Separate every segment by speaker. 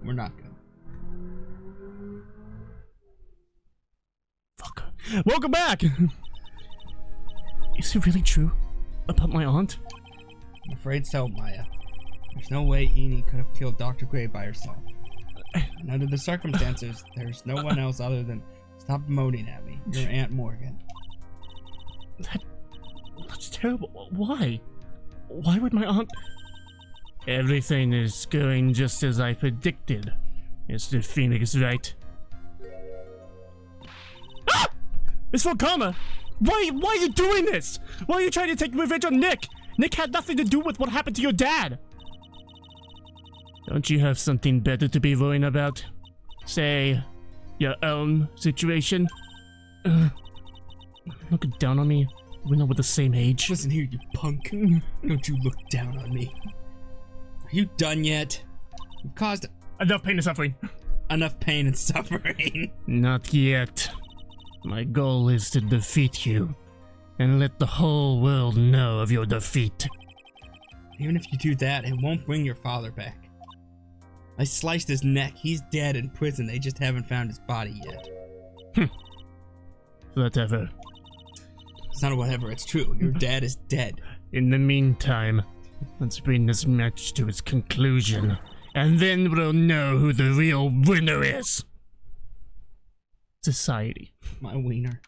Speaker 1: We're not good.
Speaker 2: Fuck. Welcome back! Is it really true about my aunt?
Speaker 1: I'm afraid so, Maya. There's no way Enid could have killed Dr. Gray by herself. And under the circumstances, there's no one else other than... Stop moaning at me. Your Aunt Morgan.
Speaker 2: That's terrible. Why? Why would my aunt... Everything is going just as I predicted. Mr. Phoenix, right? Ah! Miss Karma! Why are you doing this? Why are you trying to take revenge on Nick? Nick had nothing to do with what happened to your dad. Don't you have something better to be worrying about? Say, your own situation? Look down on me. We're not with the same age.
Speaker 1: Listen here, you punk. Don't you look down on me. Are you done yet? You've caused
Speaker 2: enough pain and suffering.
Speaker 1: Enough pain and suffering.
Speaker 2: Not yet. My goal is to defeat you and let the whole world know of your defeat.
Speaker 1: Even if you do that, it won't bring your father back. I sliced his neck. He's dead in prison. They just haven't found his body yet.
Speaker 2: Whatever.
Speaker 1: It's not whatever, it's true. Your dad is dead.
Speaker 2: In the meantime, let's bring this match to its conclusion, and then we'll know who the real winner is. Society.
Speaker 1: My wiener.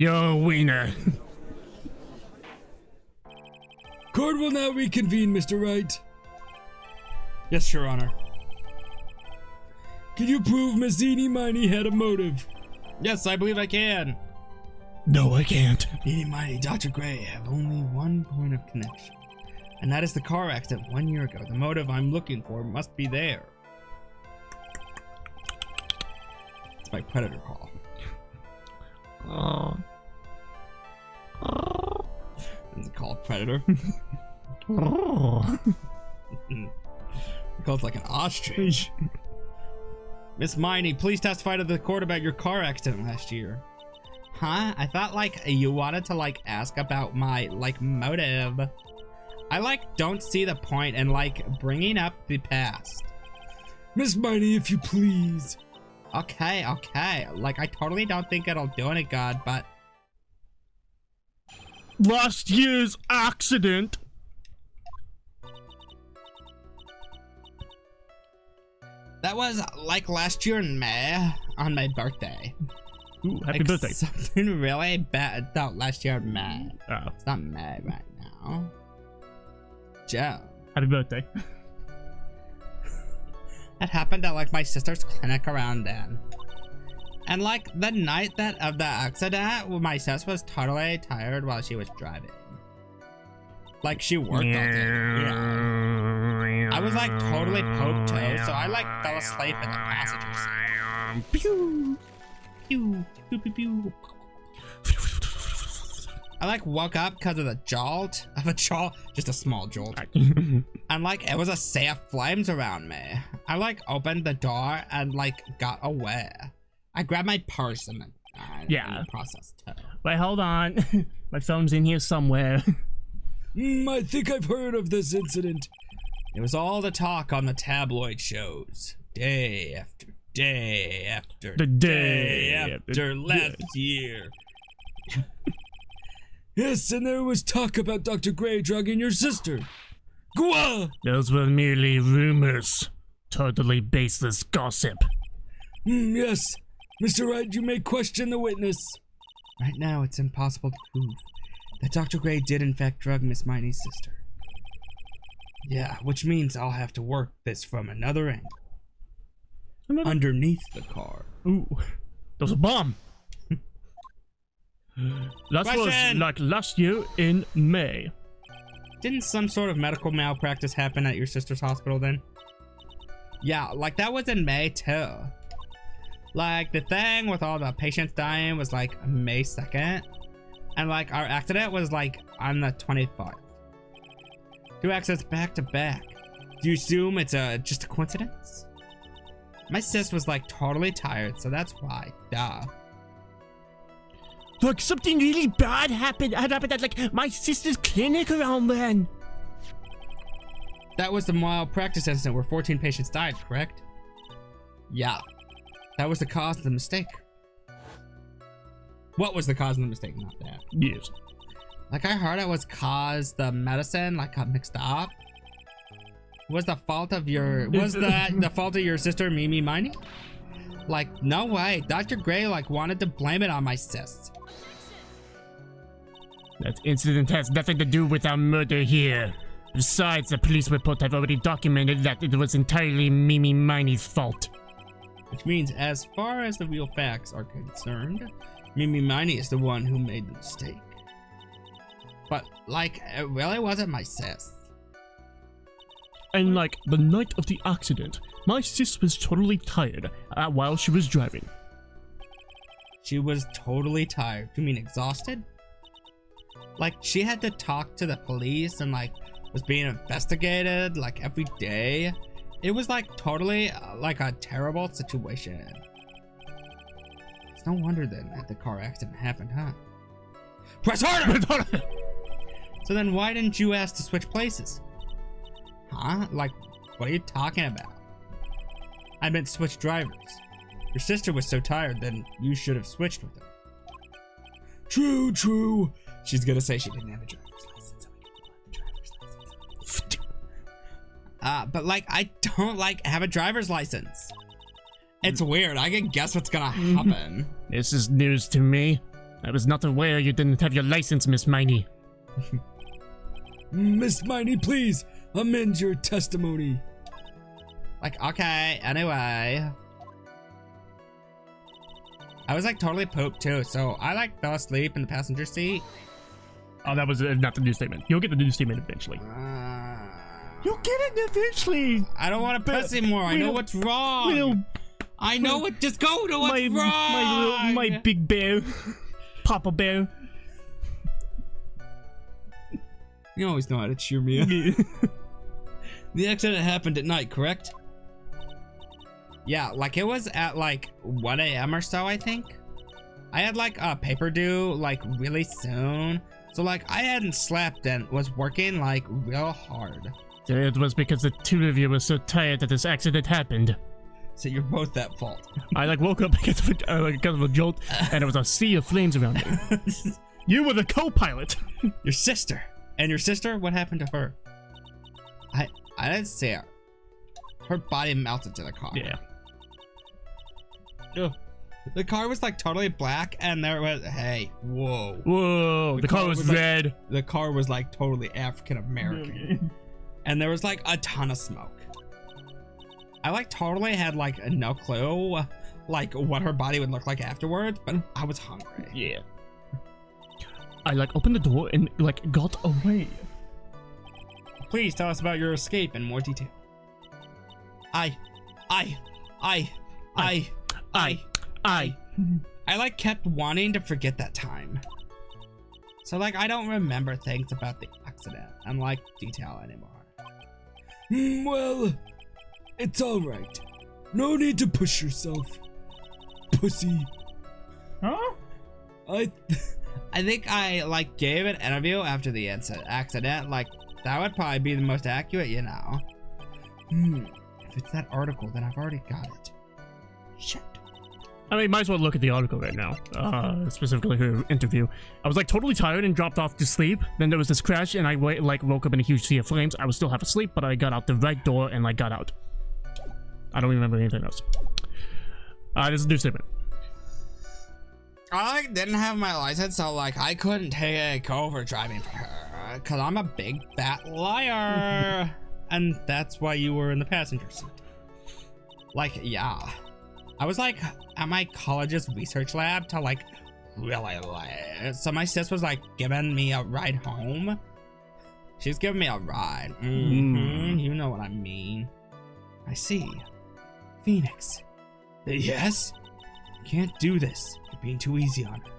Speaker 2: Your wiener.
Speaker 3: Court will now reconvene, Mr. Wright.
Speaker 1: Yes, Your Honor.
Speaker 3: Can you prove Miss Eenie Miney had a motive?
Speaker 1: Yes, I believe I can.
Speaker 2: No, I can't.
Speaker 1: Eenie Miney, Dr. Gray have only one point of connection, and that is the car accident 1 year ago. The motive I'm looking for must be there. It's my predator call.
Speaker 2: Oh.
Speaker 1: Is it called Predator?
Speaker 2: Oh.
Speaker 1: It calls like an ostrich. Miss Miney, please testify to the court about your car accident last year. Huh? I thought like you wanted to like ask about my like motive. I like don't see the point in like bringing up the past.
Speaker 3: Miss Miney, if you please.
Speaker 1: Okay. Like I totally don't think it'll do any good, but
Speaker 2: Last year's accident.
Speaker 1: that was like last year in May on my birthday.
Speaker 2: Ooh, happy
Speaker 1: Like,
Speaker 2: birthday.
Speaker 1: Something really bad. No, last year in May.
Speaker 2: Oh,
Speaker 1: It's not May right now. Joe.
Speaker 2: happy birthday.
Speaker 1: That happened at like my sister's clinic around then. And like the night that of the accident, my sis was totally tired while she was driving. Like she worked all day. Yeah. I was like totally poked too, so I like fell asleep in the passenger seat. Pew, pew, pew, pew, pew. I like woke up because of the jolt of a jolt, just a small jolt. And like it was a sea of flames around me. I like opened the door and like got away. I grabbed my purse and
Speaker 2: Yeah.
Speaker 1: in the process too.
Speaker 2: Wait, hold on. My phone's in here somewhere.
Speaker 3: I think I've heard of this incident.
Speaker 1: It was all the talk on the tabloid shows, day after day after
Speaker 2: The
Speaker 1: day
Speaker 2: day
Speaker 1: after last year.
Speaker 3: Yes, and there was talk about Dr. Gray drugging your sister. Gwa!
Speaker 2: Those were merely rumors. Totally baseless gossip.
Speaker 3: Yes. Mr. Wright, you may question the witness.
Speaker 1: Right now, it's impossible to prove that Dr. Gray did in fact drug Miss Miney's sister. Yeah, which means I'll have to work this from another angle. Underneath the car.
Speaker 2: Ooh, there was a bomb. That was
Speaker 1: Question!
Speaker 2: like last year in May.
Speaker 1: Didn't some sort of medical malpractice happen at your sister's hospital then? Yeah, like that was in May too. Like the thing with all the patients dying was like May 2nd. And like our accident was like on the 24th. 2 accidents back to back. Do you assume it's just a coincidence? My sis was like totally tired, so that's why. Duh.
Speaker 2: Like something really bad happened at like my sister's clinic around then.
Speaker 1: That was the malpractice incident where 14 patients died, correct? Yeah. That was the cause of the mistake. What was the cause of the mistake? Not that.
Speaker 2: Yes.
Speaker 1: Like, I heard it was cause the medicine, like, got mixed up. Was the fault of your... Was that the fault of your sister, Mimi Miney? Like, no way. Dr. Gray, like, wanted to blame it on my sis.
Speaker 2: That incident has nothing to do with our murder here. Besides, the police report have already documented that it was entirely Mimi Miney's fault.
Speaker 1: Which means, as far as the real facts are concerned, Mimi Miney is the one who made the mistake. But, like, it really wasn't my sis.
Speaker 2: And like, the night of the accident, my sis was totally tired while she was driving.
Speaker 1: She was totally tired. You mean exhausted? Like, she had to talk to the police and, like, was being investigated, like, every day. It was, like, totally, like, a terrible situation. It's no wonder then that the car accident happened, huh? Press harder! So then why didn't you ask to switch places? Huh? Like, what are you talking about? I meant switch drivers. Your sister was so tired, then you should have switched with her.
Speaker 3: True, true.
Speaker 1: She's gonna say she didn't have a driver's license, so we can pull out the driver's license. But like, I don't like have a driver's license. It's weird. I can guess what's gonna happen.
Speaker 2: This is news to me. I was not aware you didn't have your license, Miss Miney.
Speaker 3: Miss Miney, please amend your testimony.
Speaker 1: Like, okay, anyway. I was like totally pooped too, so I like fell asleep in the passenger seat.
Speaker 2: Oh, that was not the news statement. You'll get the news statement eventually. You'll get it eventually.
Speaker 1: I don't want to piss anymore. I know what's wrong. I know what. Just go to what's wrong.
Speaker 2: My big bear, Papa Bear.
Speaker 3: You always know how to cheer me up. The accident happened at night, correct?
Speaker 1: Yeah, like it was at like 1 a.m. or so, I think. I had like a paper due like really soon. So like I hadn't slept and was working like real hard.
Speaker 2: It was because the two of you were so tired that this accident happened.
Speaker 1: So you're both at fault.
Speaker 2: I like woke up because of a jolt and there was a sea of flames around me. You were the co-pilot.
Speaker 1: Your sister. And your sister? What happened to her? I didn't see her. Her body melted to the car.
Speaker 2: Yeah.
Speaker 1: Ugh. The car was like totally black and there was, hey, whoa.
Speaker 2: Whoa, the car was red.
Speaker 1: Like, the car was like totally African American. And there was like a ton of smoke. I like totally had like no clue like what her body would look like afterwards, but I was hungry.
Speaker 2: Yeah. I like opened the door and like got away.
Speaker 1: Please tell us about your escape in more detail. I like kept wanting to forget that time. So like I don't remember things about the accident and like detail anymore.
Speaker 3: Well, it's alright. No need to push yourself, pussy.
Speaker 2: Huh?
Speaker 1: I think I like gave an interview after the accident. Like that would probably be the most accurate, you know. If it's that article, then I've already got it. Shit.
Speaker 2: I mean, might as well look at the article right now. Specifically her interview. I was like totally tired and dropped off to sleep. Then there was this crash and I woke up in a huge sea of flames. I was still half asleep, but I got out the right door and like got out. I don't remember anything else. This is a new statement.
Speaker 1: I like didn't have my license, so like I couldn't take over driving for her, cause I'm a big fat liar, and that's why you were in the passenger seat. Like, yeah, I was like at my college's research lab to like really lie. So my sis was like giving me a ride home. She's giving me a ride. You know what I mean. I see. Phoenix. Yes? Can't do this. You're being too easy on her.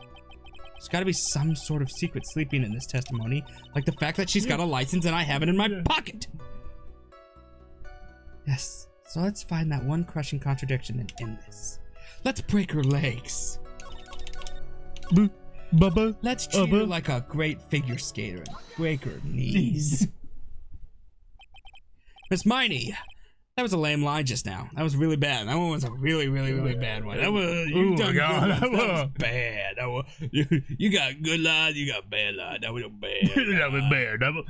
Speaker 1: There's gotta be some sort of secret sleeping in this testimony. Like the fact that she's got a license and I have it in my pocket. Yes. So let's find that one crushing contradiction and end this. Let's break her legs.
Speaker 2: Bubba.
Speaker 1: Let's treat her like a great figure skater and break her knees.
Speaker 3: Miss Miney. That was a lame line just now. That was really bad. That one was a really, really, really bad one. That was, you done
Speaker 2: God,
Speaker 3: good.
Speaker 2: that
Speaker 3: That was
Speaker 2: was-
Speaker 3: bad. That was, you got good lines, you got bad lines. That was a bad.
Speaker 2: That was bad. That was...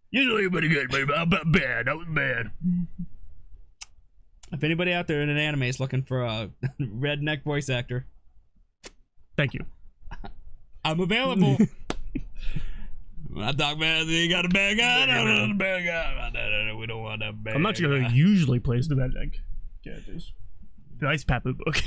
Speaker 2: Usually pretty good, but bad. That was bad.
Speaker 3: If anybody out there in an anime is looking for a redneck voice actor,
Speaker 2: Thank you.
Speaker 3: I'm available. I talk about you got a bad guy. No, bad guy. We don't want that bad.
Speaker 2: I'm not sure
Speaker 3: guy.
Speaker 2: who usually plays the redneck characters. The Ice Papu book.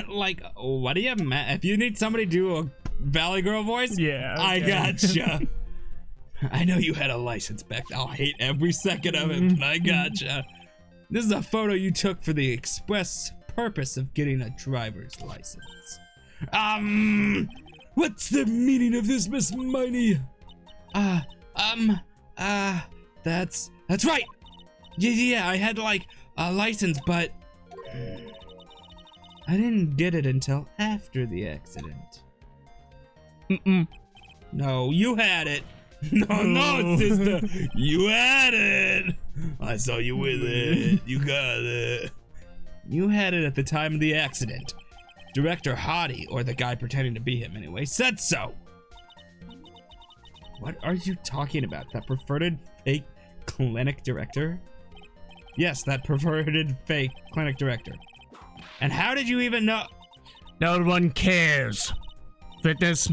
Speaker 3: Like, what do you if you need somebody to do a Valley Girl voice?
Speaker 2: Yeah.
Speaker 3: I
Speaker 2: okay.
Speaker 3: gotcha. I know you had a license back. I'll hate every second of it, but I gotcha. This is a photo you took for the express purpose of getting a driver's license. What's the meaning of this, Miss Miney? That's right. Yeah, I had like a license, but I didn't get it until after the accident.
Speaker 2: Mm-mm.
Speaker 3: No, you had it. No, sister, you had it. I saw you with it. You got it. You had it at the time of the accident. Director Hottie, or the guy pretending to be him anyway, said so. What are you talking about? That perverted fake clinic director? Yes, that perverted fake clinic director. And how did you even know?
Speaker 2: No one cares. Fitness,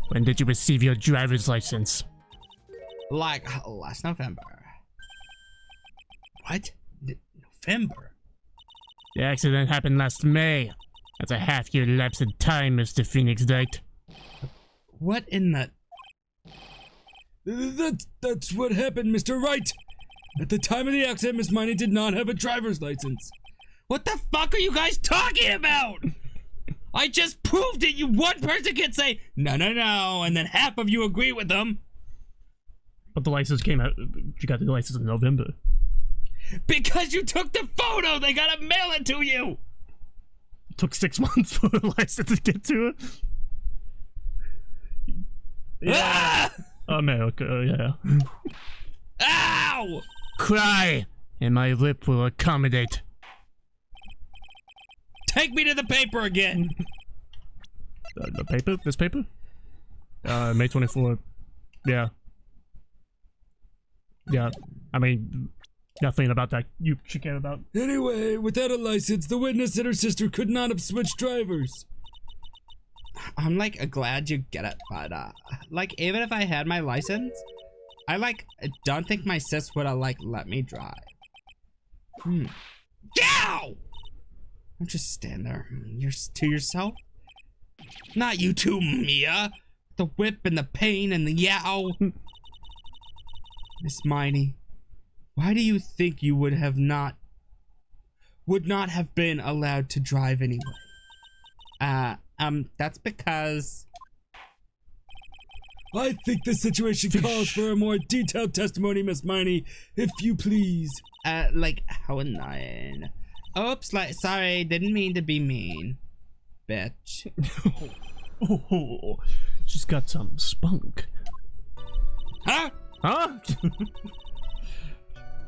Speaker 2: when did you receive your driver's license?
Speaker 3: Like last November. What? November?
Speaker 2: The accident happened last May. That's a half-year lapse in time, Mr. Phoenix Knight.
Speaker 3: What in the... That's what happened, Mr. Wright. At the time of the accident, Miss Miney did not have a driver's license. What the fuck are you guys talking about? I just proved it. One person can say, no, and then half of you agree with them.
Speaker 2: But the license came out. She got the license in November.
Speaker 3: Because you took the photo. They gotta mail it to you.
Speaker 2: It took 6 months for the license to get to it.
Speaker 3: Ah!
Speaker 2: America, yeah.
Speaker 3: Ow!
Speaker 2: Cry, and my lip will accommodate.
Speaker 3: Take me to the paper again.
Speaker 2: The paper? This paper? May 24. Yeah. Yeah. I mean, nothing about that you should care about.
Speaker 3: Anyway, without a license, the witness and her sister could not have switched drivers. I'm like glad you get it, but like even if I had my license, I like don't think my sis would have like let me drive. Ow! I'm just stand there. You're to yourself. Not you too, Mia. The whip and the pain and the yow. Miss Miney, why do you think you would not have been allowed to drive anyway? That's because I think the situation calls for a more detailed testimony, Miss Miney, if you please. Like how annoying. Oops, like sorry, didn't mean to be mean. Bitch.
Speaker 2: Oh, she's got some spunk.
Speaker 3: Huh?
Speaker 2: Huh?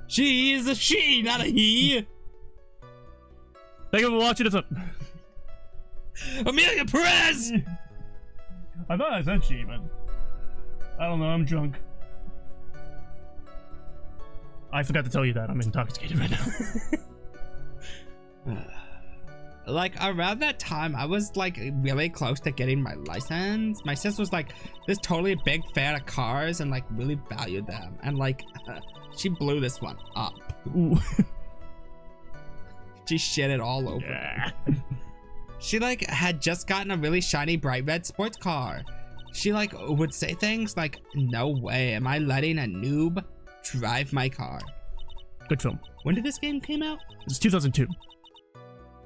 Speaker 3: She is a she, not a he.
Speaker 2: Thank you for watching this up.
Speaker 3: Amelia Perez!
Speaker 2: I thought I said she, but I don't know, I'm drunk. I forgot to tell you that I'm intoxicated right now.
Speaker 3: Like around that time, I was like really close to getting my license. My sis was like this totally big fan of cars and like really valued them. And like, she blew this one up.
Speaker 2: Ooh.
Speaker 3: She shit it all over.
Speaker 2: Yeah.
Speaker 3: She like had just gotten a really shiny bright red sports car. She like would say things like, no way am I letting a noob drive my car.
Speaker 2: Good film.
Speaker 3: When did this game came out?
Speaker 2: It's 2002.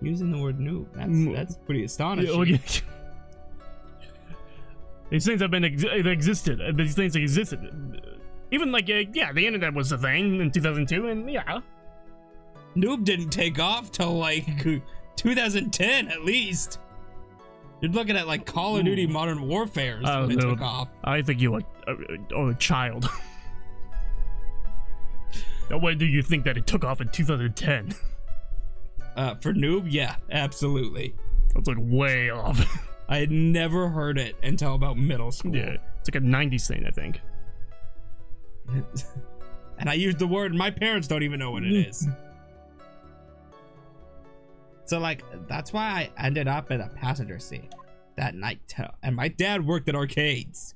Speaker 3: Using the word noob. That's pretty astonishing.
Speaker 2: Yeah, okay. These things have been existed. These things existed. Even like yeah, the internet was a thing in 2002, and yeah.
Speaker 3: Noob didn't take off till like 2010 at least.
Speaker 1: You're looking at like Call of Duty Modern Warfare
Speaker 2: Oh,
Speaker 1: when it
Speaker 2: no.
Speaker 1: took off.
Speaker 2: I think you are a child. Now, when do you think that it took off in 2010?
Speaker 1: For noob, yeah, absolutely.
Speaker 2: That's like way off.
Speaker 1: I had never heard it until about middle school.
Speaker 2: Yeah, it's like a 90s thing, I think.
Speaker 1: And I used the word, my parents don't even know what it is. So like, that's why I ended up in a passenger seat that night too. And my dad worked at arcades.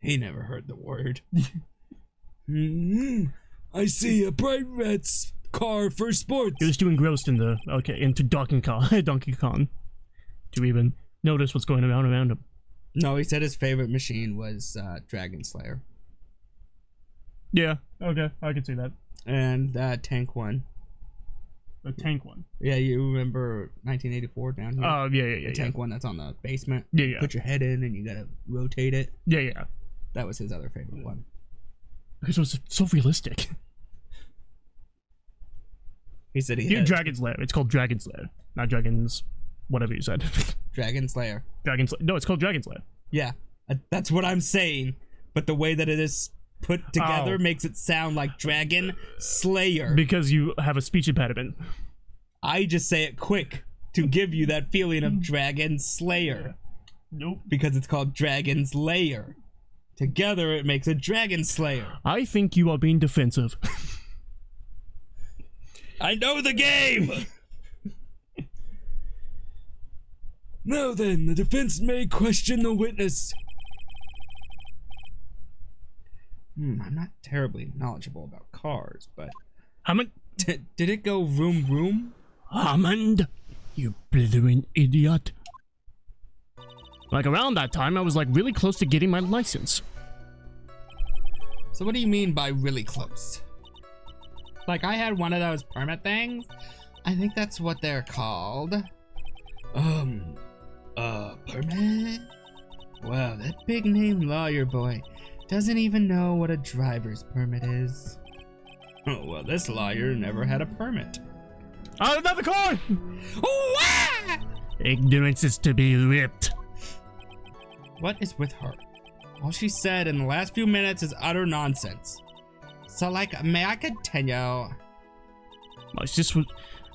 Speaker 1: He never heard the word. I see a bright red car for sports.
Speaker 2: He was too engrossed in into Donkey Kong to even notice what's going on around him.
Speaker 1: No, he said his favorite machine was Dragon Slayer.
Speaker 2: Yeah, okay, I can see that.
Speaker 1: And Tank One.
Speaker 2: The tank one.
Speaker 1: Yeah, you remember 1984 down here?
Speaker 2: Oh, yeah.
Speaker 1: The tank one that's on the basement.
Speaker 2: Yeah.
Speaker 1: Put your head in and you gotta rotate it.
Speaker 2: Yeah.
Speaker 1: That was his other favorite one.
Speaker 2: Because it was so realistic.
Speaker 1: He said he
Speaker 2: Yeah,
Speaker 1: had
Speaker 2: Dragon's Lair. It's called Dragon's Lair, not Dragon's whatever you said.
Speaker 1: Dragon Slayer.
Speaker 2: Dragon's Lair. No, it's called Dragon's Lair.
Speaker 1: Yeah, that's what I'm saying. But the way that it is put together
Speaker 2: Oh.
Speaker 1: makes it sound like Dragon Slayer.
Speaker 2: Because you have a speech impediment.
Speaker 1: I just say it quick to give you that feeling of Dragon Slayer.
Speaker 2: Nope.
Speaker 1: Because it's called Dragon's Lair. Together it makes a Dragon Slayer.
Speaker 2: I think you are being defensive.
Speaker 3: I know the game!
Speaker 1: Now then, the defense may question the witness. I'm not terribly knowledgeable about cars, but
Speaker 2: Hammond?
Speaker 1: did it go vroom vroom?
Speaker 2: Hammond? You blithering idiot. Like around that time, I was like really close to getting my license.
Speaker 1: So what do you mean by really close? Like I had one of those permit things. I think that's what they're called. Permit? Wow, that big name lawyer boy doesn't even know what a driver's permit is. Oh, well, this lawyer never had a permit.
Speaker 2: Oh, another car!
Speaker 1: Wah!
Speaker 2: Ignorance is to be ripped.
Speaker 1: What is with her? All she said in the last few minutes is utter nonsense. So, like, may I continue?
Speaker 2: My sis was...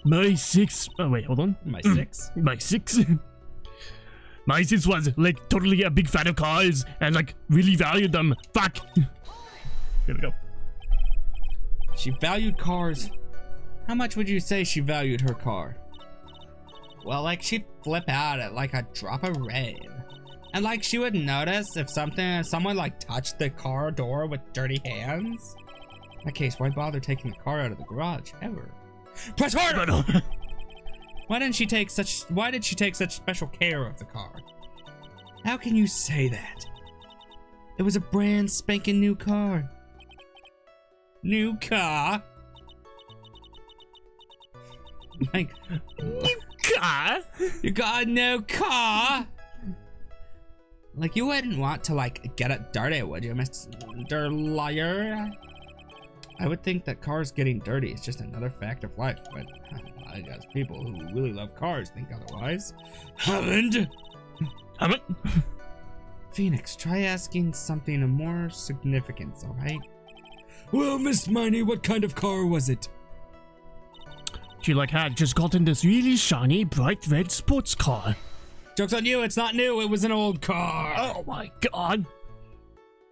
Speaker 2: My six... Oh, wait, hold on.
Speaker 1: My six?
Speaker 2: My six? My sis was, like, totally a big fan of cars and, like, really valued them. Fuck! Here we go.
Speaker 1: She valued cars. How much would you say she valued her car? Well, like, she'd flip out at, like, a drop of rain. And, like, she would notice if someone, like, touched the car door with dirty hands. In that case, why bother taking the car out of the garage, ever? Press harder! Why did she take such special care of the car? How can you say that? It was a brand spanking new car. New car? Like,
Speaker 2: New car?
Speaker 1: you got a new car? Like, you wouldn't want to, like, get it dirty, would you, Mr. Lawyer? I would think that cars getting dirty is just another fact of life, but I guess people who really love cars think otherwise. Hammond?
Speaker 2: Hammond?
Speaker 1: Phoenix, try asking something of more significance, alright? Well, Miss Miney, what kind of car was it?
Speaker 2: She, like, had just gotten this really shiny, bright red sports car.
Speaker 1: Joke's on you, it's not new, it was an old car.
Speaker 2: Oh my god.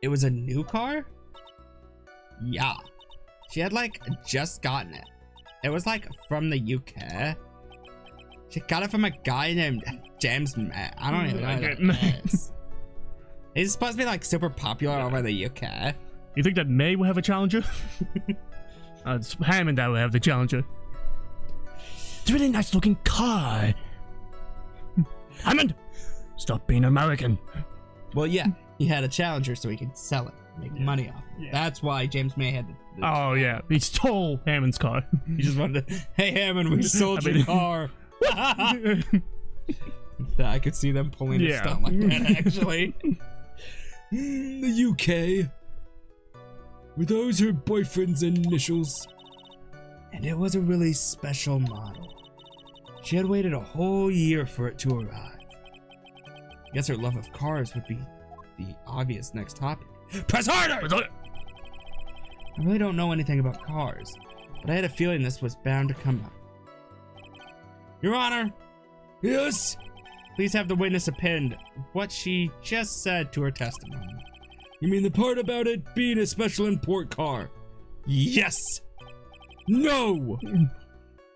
Speaker 1: It was a new car? Yeah. She had, like, just gotten it. It was, like, from the UK. She got it from a guy named James May. I don't even know who that is. He's supposed to be, like, super popular over the UK.
Speaker 2: You think that May will have a challenger? It's Hammond that will have the challenger. It's a really nice looking car. Hammond! Stop being American.
Speaker 1: Well, yeah, he had a challenger so he could sell it, make money off it.
Speaker 2: Yeah.
Speaker 1: That's why James May had the
Speaker 2: Oh yeah, he stole Hammond's car.
Speaker 1: he just wanted to, hey Hammond, we sold your car. I could see them pulling a stunt like that, actually. The UK. Were those her boyfriend's initials? And it was a really special model. She had waited a whole year for it to arrive. I guess her love of cars would be the obvious next topic. Press harder! I really don't know anything about cars, but I had a feeling this was bound to come up. Your Honor!
Speaker 3: Yes?
Speaker 1: Please have the witness append what she just said to her testimony.
Speaker 3: You mean the part about it being a special import car?
Speaker 1: Yes!
Speaker 3: No!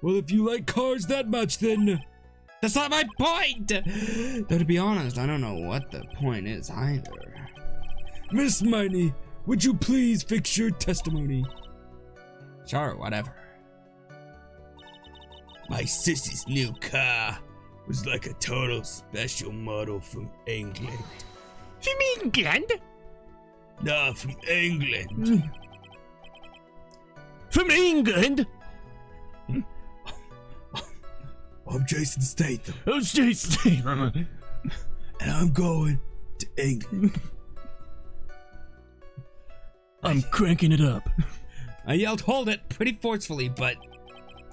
Speaker 3: Well, if you like cars that much, then...
Speaker 1: That's not my point! Though to be honest, I don't know what the point is either.
Speaker 3: Miss Miney, would you please fix your testimony?
Speaker 1: Sure, whatever.
Speaker 3: My sissy's new car was like a total special model from England.
Speaker 2: From England?
Speaker 3: No, from England.
Speaker 2: From England?
Speaker 3: I'm Jason Statham,
Speaker 2: Oh, Jason.
Speaker 3: and I'm going to England.
Speaker 2: I'm cranking it up.
Speaker 1: I yelled, hold it, pretty forcefully, but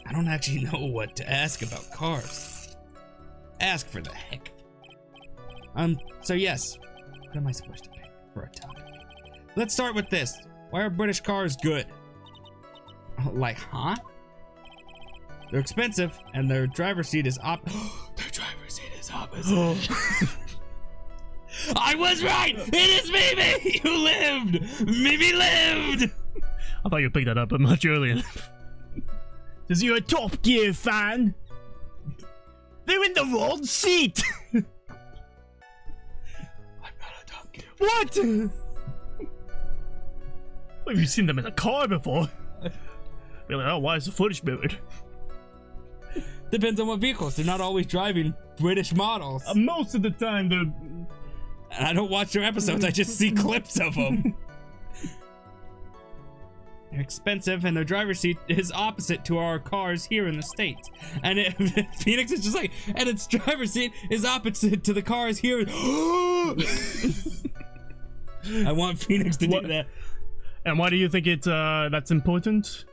Speaker 1: I don't actually know what to ask about cars. Ask for the heck of it. So yes, what am I supposed to pick for a topic? Let's start with this. Why are British cars good? Like, huh? They're expensive, and their driver's seat is
Speaker 3: Their driver's seat is opposite.
Speaker 1: I was right! It is Mimi! You lived! Mimi lived!
Speaker 2: I thought you picked that up much earlier. Is you a Top Gear fan? They're in the wrong seat!
Speaker 3: I'm not a Top Gear.
Speaker 2: What? Well, you've seen them in a car before. You're like, oh, why is the footage mirrored?
Speaker 1: Depends on what vehicles. They're not always driving British models.
Speaker 2: Most of the time, they're...
Speaker 1: And I don't watch their episodes, I just see clips of them. They're expensive, and their driver's seat is opposite to our cars here in the States. And Phoenix is just like, and its driver's seat is opposite to the cars here. I want Phoenix to do that.
Speaker 2: And why do you think it's that's important?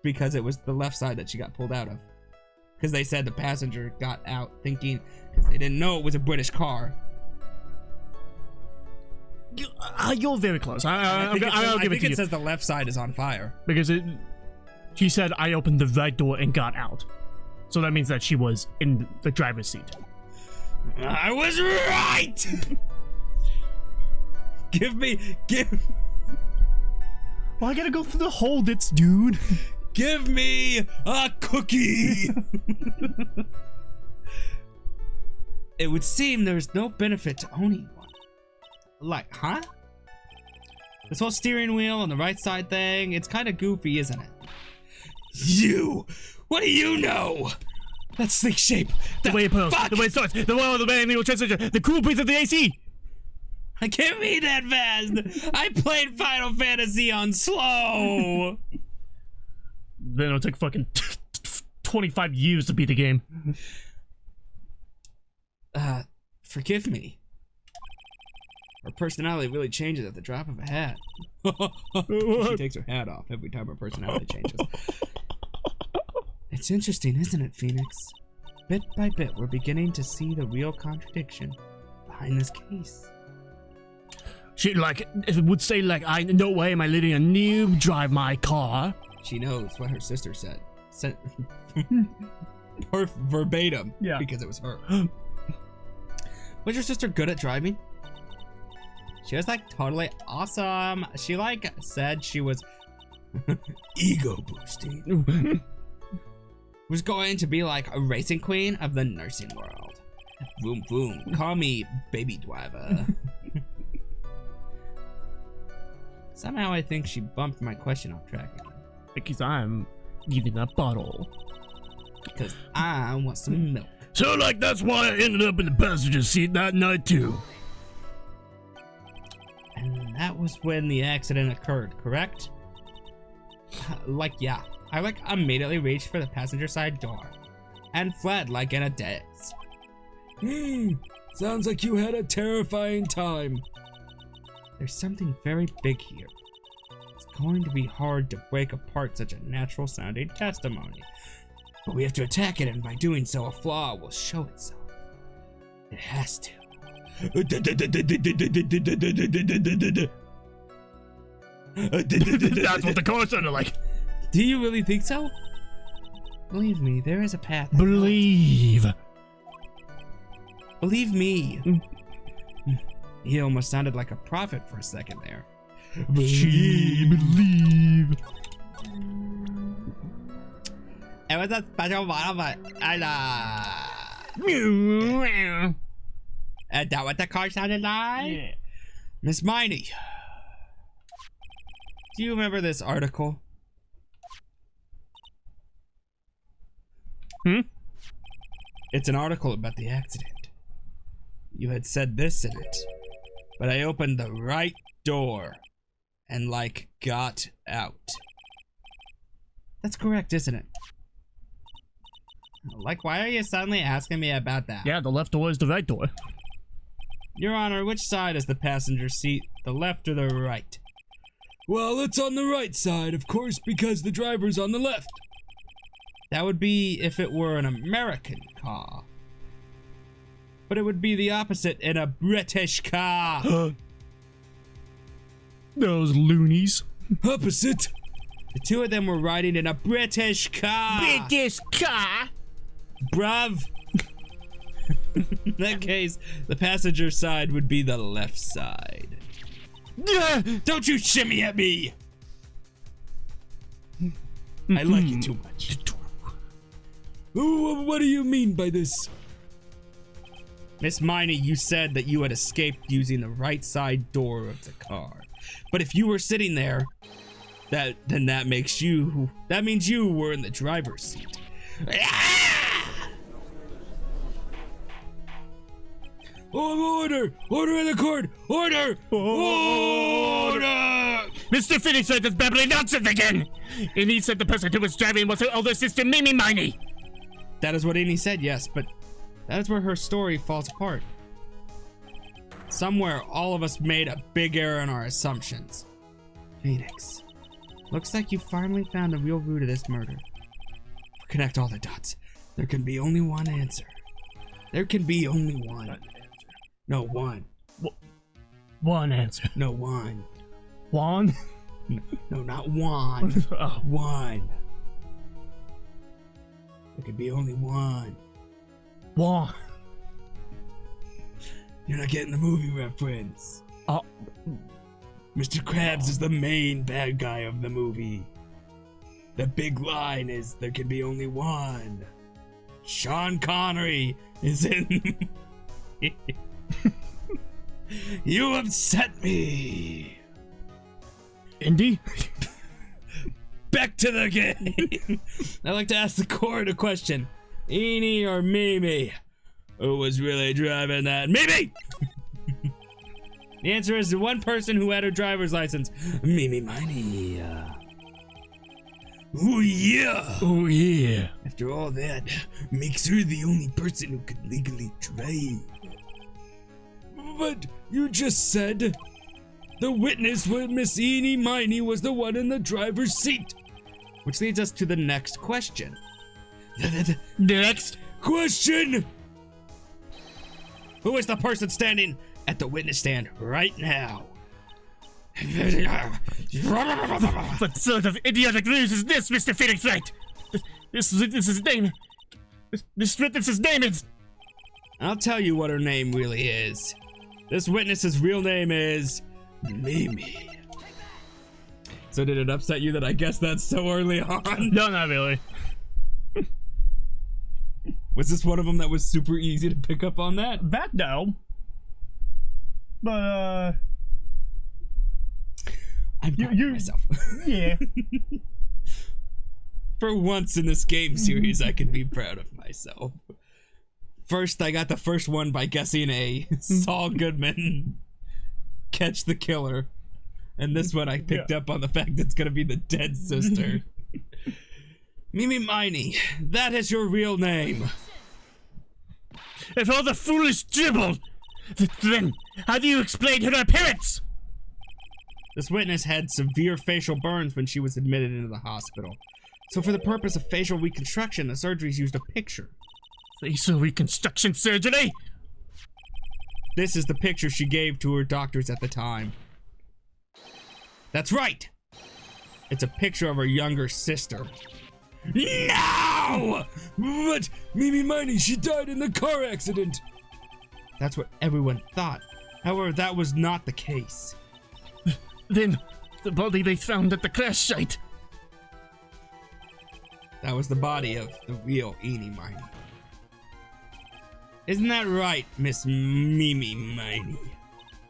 Speaker 1: Because it was the left side that she got pulled out of. Because they said the passenger got out thinking, because they didn't know it was a British car.
Speaker 2: You're very close. I'll give it to you.
Speaker 1: I think it says the left side is on fire.
Speaker 2: Because she said I opened the right door and got out. So that means that she was in the driver's seat.
Speaker 1: I was right! give...
Speaker 2: Well, I gotta go through the hold it's, dude.
Speaker 1: Give me a cookie! It would seem there's no benefit to owning one. Like, huh? This whole steering wheel on the right side thing, it's kind of goofy, isn't it?
Speaker 3: You! What do you know?
Speaker 1: That sleek shape!
Speaker 2: The way it pulls, the way it starts, the way the manual transmission, the cool breeze of the AC!
Speaker 1: Give me that fast! I played Final Fantasy on slow!
Speaker 2: Then it'll take fucking 25 years to beat the game.
Speaker 1: Forgive me. Her personality really changes at the drop of a hat. She takes her hat off every time her personality changes. It's interesting, isn't it, Phoenix? Bit by bit, we're beginning to see the real contradiction behind this case.
Speaker 2: She would say no way am I letting a noob drive my car.
Speaker 1: She knows what her sister said. Verbatim.
Speaker 2: Yeah.
Speaker 1: Because it was her. Was your sister good at driving? She was totally awesome. She said she was
Speaker 3: Ego boosting.
Speaker 1: was going to be like a racing queen of the nursing world. Boom boom. Call me baby driver. Somehow I think she bumped my question off track again.
Speaker 2: Because I'm eating a bottle.
Speaker 1: Because I want some milk.
Speaker 2: So that's why I ended up in the passenger seat that night too.
Speaker 1: And that was when the accident occurred, correct? Yeah. I immediately reached for the passenger side door and fled in a daze.
Speaker 3: Sounds like you had a terrifying time.
Speaker 1: There's something very big here. It's going to be hard to break apart such a natural sounding testimony.
Speaker 3: But we have to attack it, and by doing so, a flaw will show itself. It has to.
Speaker 2: That's what the car sounded like.
Speaker 3: Do you really think so? Believe me, there is a path.
Speaker 2: Believe.
Speaker 3: Believe me. He almost sounded like a prophet for a second there.
Speaker 2: Believe.
Speaker 1: It was a special model, but is that what the car sounded like?
Speaker 2: Yeah.
Speaker 3: Miss Miney, do you remember this article? It's an article about the accident. You had said this in it, but I opened the right door and, like, got out. That's correct, isn't it? Like, why are you suddenly asking me about that?
Speaker 2: Yeah, the left door is the right door.
Speaker 3: Your Honor, which side is the passenger seat, the left or the right? Well, it's on the right side, of course, because the driver's on the left. That would be if it were an American car. But it would be the opposite in a British car.
Speaker 2: Those loonies.
Speaker 3: Opposite? The two of them were riding in a British car.
Speaker 2: British car?
Speaker 3: Bruv. In that case, the passenger side would be the left side. Don't you shimmy at me! I like you too much. What do you mean by this? Miss Miney, you said that you had escaped using the right side door of the car. But if you were sitting there, that means you were in the driver's seat. Order! Order in the court! Order! Order!
Speaker 2: Mr. Phoenix is babbling nonsense again! And he said the person who was driving was her older sister, Mimi Miney!
Speaker 3: That is what Amy said, yes, but that is where her story falls apart. Somewhere, all of us made a big error in our assumptions. Phoenix, looks like you finally found the real root of this murder. Connect all the dots. There can be only one answer. There can be only one. No, one.
Speaker 2: One answer.
Speaker 3: No, one.
Speaker 2: One?
Speaker 3: No, not one.
Speaker 2: Oh.
Speaker 3: One. There can be only one.
Speaker 2: One.
Speaker 3: You're not getting the movie reference.
Speaker 2: Oh.
Speaker 3: Mr. Krabs is the main bad guy of the movie. The big line is, there can be only one. Sean Connery is in... You upset me.
Speaker 2: Indy?
Speaker 3: Back to the game. I'd like to ask the court a question. Eenie or Mimi? Who was really driving that? Mimi! The answer is the one person who had her driver's license. Mimi Miney. Oh yeah.
Speaker 2: Oh yeah.
Speaker 3: After all that, makes her the only person who could legally drive. But you just said the witness with Miss Eenie Miney was the one in the driver's seat. Which leads us to the next question.
Speaker 2: Next
Speaker 3: Question! Who is the person standing at the witness stand right now?
Speaker 2: What sort of idiotic news is this, Mr. Phoenix Wright? This is his name. This witness's name is...
Speaker 3: I'll tell you what her name really is. This witness's real name is Mimi. So did it upset you that I guessed that so early on?
Speaker 2: No, not really.
Speaker 3: Was this one of them that was super easy to pick up on that?
Speaker 2: That no. But
Speaker 3: I'm proud of myself.
Speaker 2: Yeah.
Speaker 3: For once in this game series, I can be proud of myself. First, I got the first one by guessing a Saul Goodman catch the killer. And this one I picked up on the fact it's gonna be the dead sister. Mimi Miney, that is your real name.
Speaker 2: If all the foolish dribble, then how do you explain her appearance?
Speaker 3: This witness had severe facial burns when she was admitted into the hospital.
Speaker 1: So for the purpose of facial reconstruction, the surgeries used a picture.
Speaker 2: Facial reconstruction surgery?
Speaker 1: This is the picture she gave to her doctors at the time. That's right! It's a picture of her younger sister.
Speaker 3: No! But Mimi Miney, she died in the car accident.
Speaker 1: That's what everyone thought. However, that was not the case.
Speaker 2: Then, the body they found at the crash site.
Speaker 1: That was the body of the real Eenie Miney. Isn't that right, Miss Mimi Miney?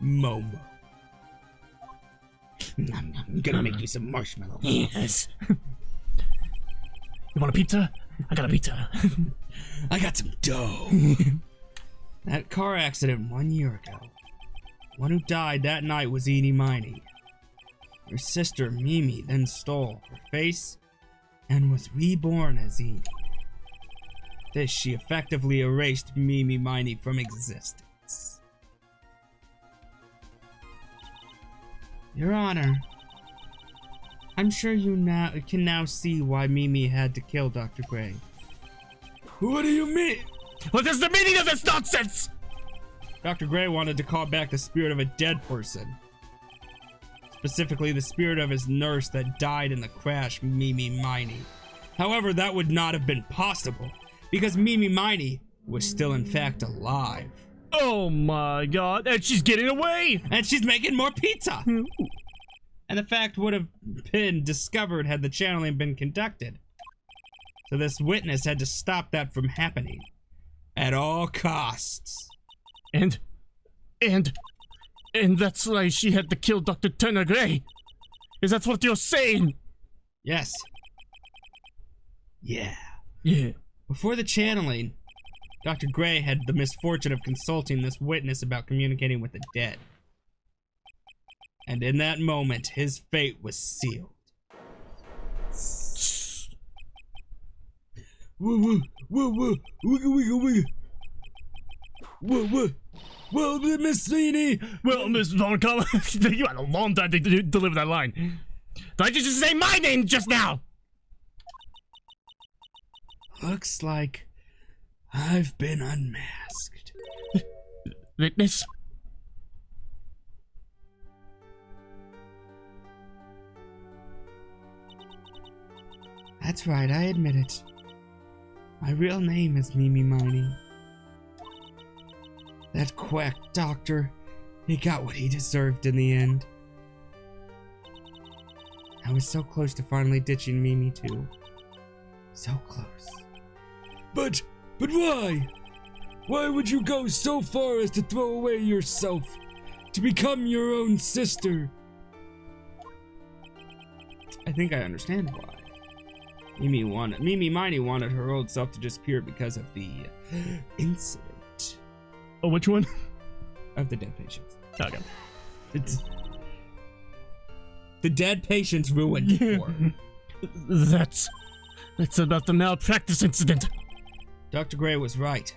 Speaker 1: Momo. Nom, nom. I'm gonna make you some marshmallows.
Speaker 2: Yes. You want a pizza? I got a pizza.
Speaker 3: I got some dough.
Speaker 1: That car accident 1 year ago. One who died that night was Eenie Miney. Her sister Mimi then stole her face and was reborn as Eenie. This, she effectively erased Mimi Miney from existence. Your Honor, I'm sure you can now see why Mimi had to kill Dr. Gray.
Speaker 3: What do you mean?
Speaker 2: What is the meaning of this nonsense?
Speaker 1: Dr. Gray wanted to call back the spirit of a dead person. Specifically, the spirit of his nurse that died in the crash, Mimi Miney. However, that would not have been possible, because Mimi Miney was still in fact alive.
Speaker 2: Oh my god, and she's getting away!
Speaker 1: And she's making more pizza! And the fact would have been discovered had the channeling been conducted. So this witness had to stop that from happening. At all costs.
Speaker 2: And that's why she had to kill Dr. Turner Gray. Is that what you're saying?
Speaker 1: Yes. Yeah.
Speaker 2: Yeah.
Speaker 1: Before the channeling, Dr. Gray had the misfortune of consulting this witness about communicating with the dead. And in that moment, his fate was sealed.
Speaker 3: Whoa, whoa, whoa, whoa, wiggle, wiggle, wiggle. Whoa, whoa. Well, Miss Sweeney.
Speaker 2: Well, Miss Von Collins, you had a long time to deliver that line. Did you just say my name just now?
Speaker 1: Looks like I've been unmasked.
Speaker 2: Witness?
Speaker 1: That's right, I admit it. My real name is Mimi Miney. That quack doctor, he got what he deserved in the end. I was so close to finally ditching Mimi too. So close.
Speaker 3: But why? Why would you go so far as to throw away yourself to become your own sister?
Speaker 1: I think I understand why. Mimi Miney wanted her old self to disappear because of the incident
Speaker 2: Oh, which one?
Speaker 1: of the dead patients.
Speaker 2: Okay.
Speaker 1: It's the dead patients ruined for her.
Speaker 2: That's about the malpractice incident.
Speaker 1: Dr. Gray was right.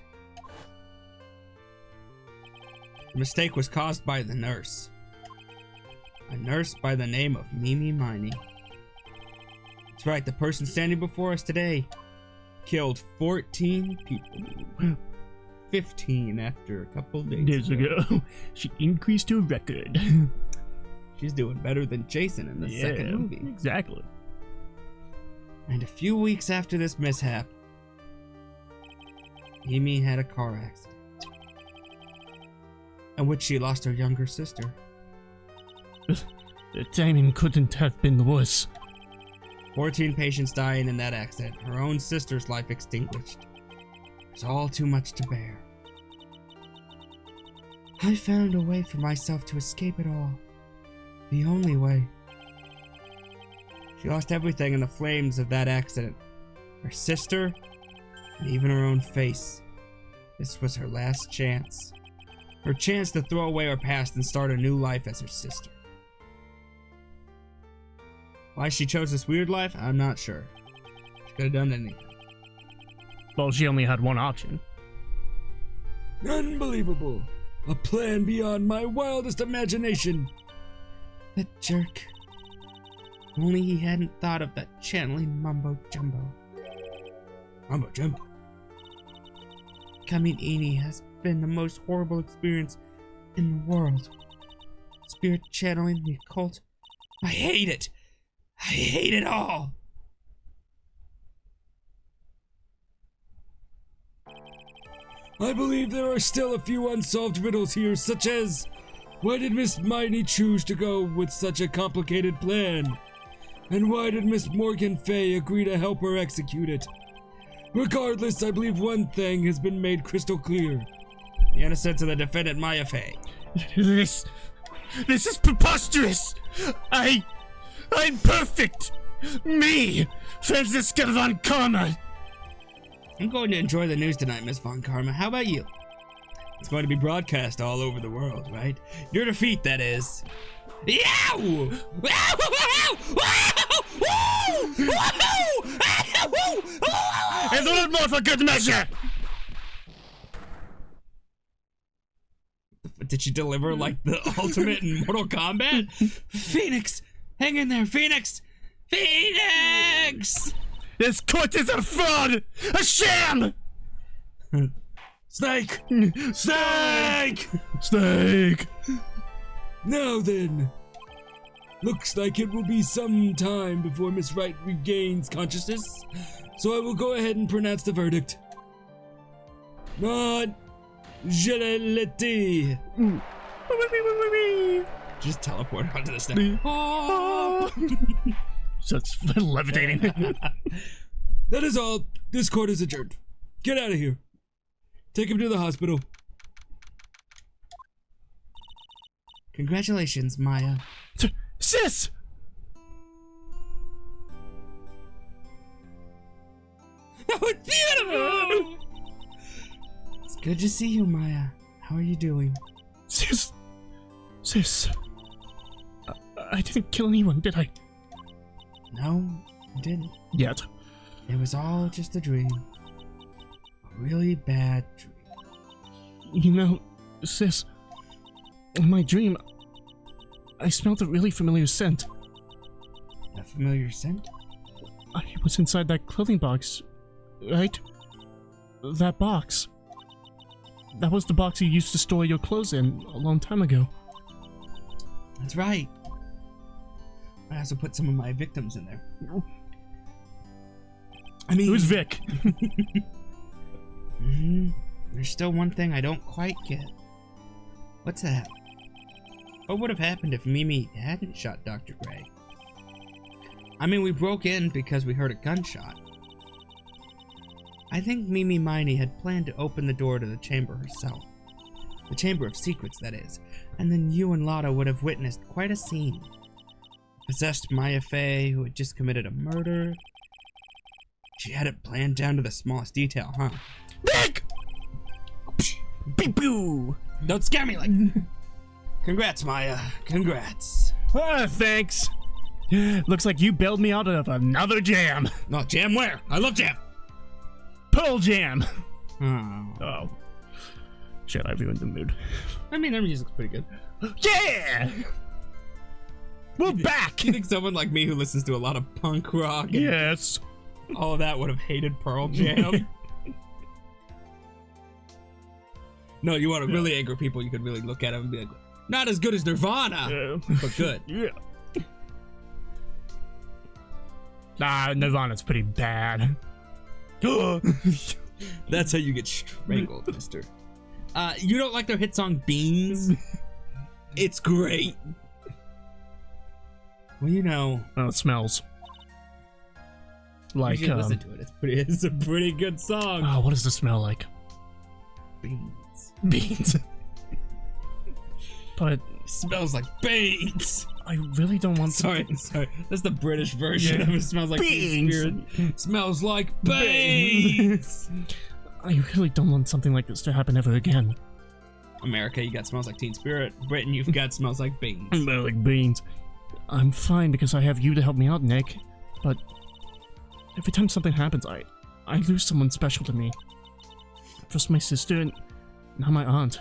Speaker 1: The mistake was caused by the nurse. A nurse by the name of Mimi Miney. That's right, the person standing before us today killed 14 people. 15 after a couple days
Speaker 2: ago. She increased her record.
Speaker 1: She's doing better than Jason in the second movie.
Speaker 2: Exactly.
Speaker 1: And a few weeks after this mishap, Mimi had a car accident, in which she lost her younger sister.
Speaker 2: The timing couldn't have been worse.
Speaker 1: 14 patients dying in that accident, her own sister's life extinguished. It was all too much to bear. I found a way for myself to escape it all. The only way. She lost everything in the flames of that accident. Her sister, and even her own face. This was her last chance. Her chance to throw away her past and start a new life as her sister. Why she chose this weird life, I'm not sure. She could have done anything.
Speaker 2: Well, she only had one option.
Speaker 3: Unbelievable. A plan beyond my wildest imagination.
Speaker 1: That jerk. Only he hadn't thought of that channeling mumbo jumbo.
Speaker 3: Mumbo jumbo.
Speaker 1: Becoming Eni has been the most horrible experience in the world. Spirit channeling the occult. I hate it. I hate it all.
Speaker 3: I believe there are still a few unsolved riddles here, such as, why did Miss Miney choose to go with such a complicated plan? And why did Miss Morgan Fay agree to help her execute it? Regardless, I believe one thing has been made crystal clear.
Speaker 1: The innocence of the defendant Maya Fey.
Speaker 2: This is preposterous! I'm perfect! Me, Franziska von Karma!
Speaker 1: I'm going to enjoy the news tonight, Miss Von Karma. How about you?
Speaker 3: It's going to be broadcast all over the world, right?
Speaker 1: Your defeat, that is. Yow!
Speaker 2: And a little more for good measure!
Speaker 1: Did she deliver like the ultimate in Mortal Kombat? Phoenix! Hang in there, Phoenix! Phoenix!
Speaker 2: This court is a fraud! A sham!
Speaker 3: Snake! Snake!
Speaker 2: Snake!
Speaker 3: Now then, looks like it will be some time before Miss Wright regains consciousness, so I will go ahead and pronounce the verdict. Not Gelaletti.
Speaker 1: Just teleport onto the stage.
Speaker 2: So it's levitating.
Speaker 3: That is all. This court is adjourned. Get out of here. Take him to the hospital.
Speaker 1: Congratulations, Maya.
Speaker 2: Sis!
Speaker 1: That was beautiful! It's good to see you, Maya. How are you doing?
Speaker 2: Sis! I didn't kill anyone, did I?
Speaker 1: No, you didn't.
Speaker 2: Yet.
Speaker 1: It was all just a dream. A really bad dream.
Speaker 2: You know, sis, in my dream, I smelled a really familiar scent.
Speaker 1: A familiar scent?
Speaker 2: I was inside that clothing box, right? That box. That was the box you used to store your clothes in a long time ago.
Speaker 1: That's right. I also put some of my victims in there. I mean,
Speaker 2: Who's Vic?
Speaker 1: There's still one thing I don't quite get. What's that? What would have happened if Mimi hadn't shot Dr. Gray? I mean, we broke in because we heard a gunshot. I think Mimi Miney had planned to open the door to the chamber herself. The Chamber of Secrets, that is. And then you and Lotta would have witnessed quite a scene. Possessed Maya Fey, who had just committed a murder. She had it planned down to the smallest detail, huh?
Speaker 2: Vic! Beep boo!
Speaker 1: Don't scare me like... Congrats, Maya. Congrats.
Speaker 2: Ah, thanks. Looks like you bailed me out of another jam.
Speaker 1: No, jam where? I love jam.
Speaker 2: Pearl Jam.
Speaker 1: Oh.
Speaker 2: Oh. Shit, I ruined the mood.
Speaker 1: I mean, their music's pretty good.
Speaker 2: Yeah! We're back!
Speaker 1: You think someone like me who listens to a lot of punk rock and
Speaker 2: Yes.
Speaker 1: all of that would have hated Pearl Jam? No, you want to really angry people, you could really look at them and be like, not as good as Nirvana, but good.
Speaker 2: Yeah. Nah, Nirvana's pretty bad.
Speaker 1: That's how you get strangled, mister. You don't like their hit song Beans? It's great. Well, you know.
Speaker 2: Oh, it smells. Like,
Speaker 1: you should listen to it. It's a pretty good song.
Speaker 2: Oh, what does it smell like?
Speaker 1: Beans.
Speaker 2: Beans. But
Speaker 1: It smells like beans.
Speaker 2: I really don't want to.
Speaker 1: Sorry. That's the British version of it. Smells like
Speaker 2: Beans.
Speaker 1: Spirit. Smells like beans.
Speaker 2: I really don't want something like this to happen ever again.
Speaker 1: America, you got smells like Teen Spirit. Britain, you've got smells like beans.
Speaker 2: Smell like beans. I'm fine because I have you to help me out, Nick. But every time something happens, I lose someone special to me. First my sister and now my aunt.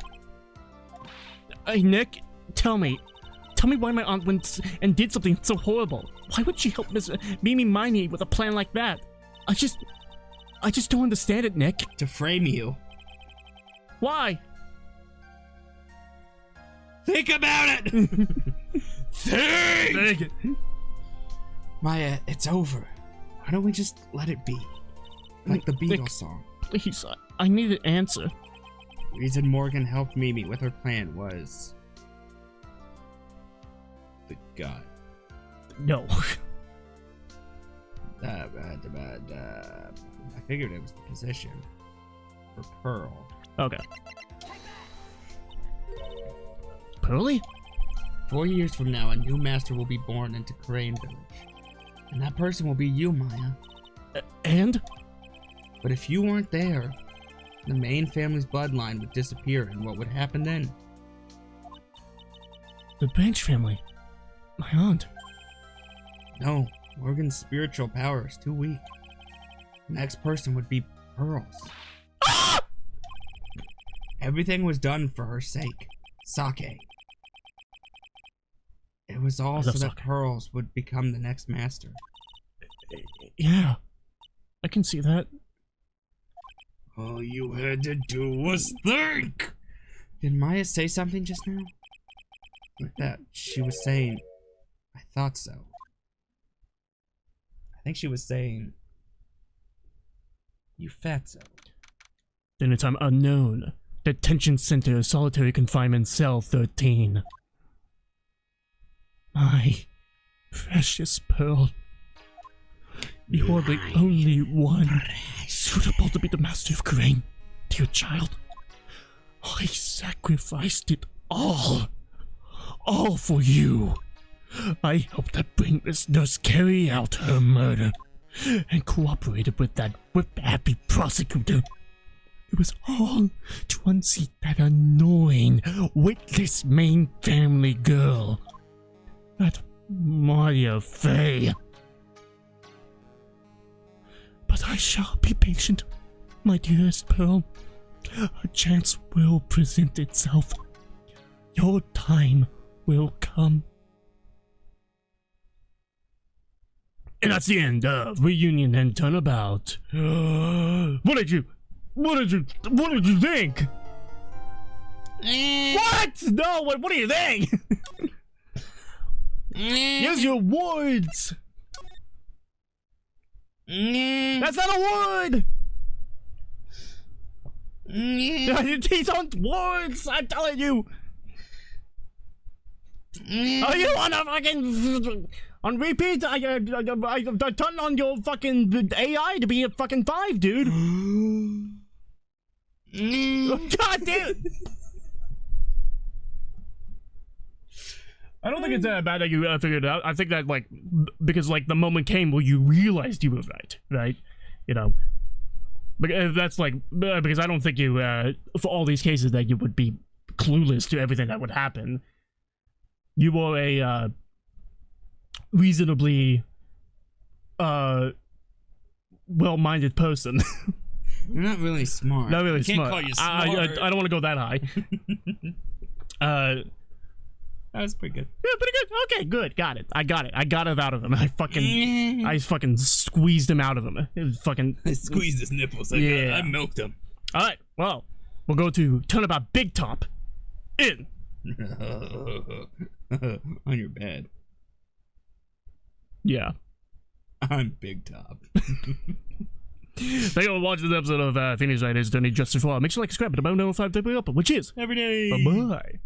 Speaker 2: Hey, Nick, tell me Tell me why my aunt went and did something so horrible. Why would she help Miss Mimi Miney with a plan like that? I just don't understand it, Nick.
Speaker 1: To frame you.
Speaker 2: Why?
Speaker 1: Think about it! Think! Maya, it's over. Why don't we just let it be? Like the Beatles
Speaker 2: Nick,
Speaker 1: song.
Speaker 2: Please, I need an answer.
Speaker 1: The reason Morgan helped Mimi with her plan was... the god.
Speaker 2: No.
Speaker 1: I figured it was the position for Pearl.
Speaker 2: Okay. Pearly?
Speaker 1: 4 years from now, a new master will be born into Crane Village. And that person will be you, Maya.
Speaker 2: And?
Speaker 1: But if you weren't there, the main family's bloodline would disappear, and what would happen then?
Speaker 2: The Branch family. My aunt.
Speaker 1: No, Morgan's spiritual power is too weak. The next person would be Pearl's. Everything was done for her sake. Sake. It was all so that
Speaker 2: Sake.
Speaker 1: Pearls would become the next master.
Speaker 2: Yeah. I can see that.
Speaker 3: All you had to do was think.
Speaker 1: Did Maya say something just now? Like that she was saying, I thought so. I think she was saying, you fatso.
Speaker 2: Then it's unknown. Detention Center, Solitary Confinement Cell 13. My precious Pearl. You are the only one suitable to be the master of Crane, dear child. I sacrificed it all for you. I helped that brainless nurse carry out her murder and cooperated with that whip-happy prosecutor. It was all to unseat that annoying, witless main family girl. That Maya Fey. But I shall be patient, my dearest Pearl. A chance will present itself. Your time will come. And that's the end of Reunion and Turnabout. What did you think? What? No, what do you think? Use your words. That's not a word. These aren't words. I'm telling you. Are you on a fucking on repeat? I turned on your fucking AI to be a fucking 5, dude. God damn it. I don't think it's that bad that you figured it out. I think that, like, because, like, the moment came where you realized you were right? You know? But that's, like, because I don't think you, for all these cases that you would be clueless to everything that would happen. You were a, reasonably, well-minded person.
Speaker 1: You're not really smart.
Speaker 2: Not really
Speaker 3: Can't
Speaker 2: smart.
Speaker 3: call you smart.
Speaker 2: I don't want to go that high.
Speaker 1: That was pretty good.
Speaker 2: Yeah, pretty good. Okay, good. Got it. I got it out of him. I fucking squeezed him out of him. It was fucking.
Speaker 3: I squeezed his nipples. I milked him.
Speaker 2: All right. Well, we'll go to Turnabout Big Top. In.
Speaker 1: On your bed.
Speaker 2: Yeah.
Speaker 1: I'm Big Top.
Speaker 2: Thank you for watching this episode of Phoenix Wright's Journey Just for Make sure to like, subscribe, and about know if I'm up, which is
Speaker 1: Every day.
Speaker 2: Bye bye.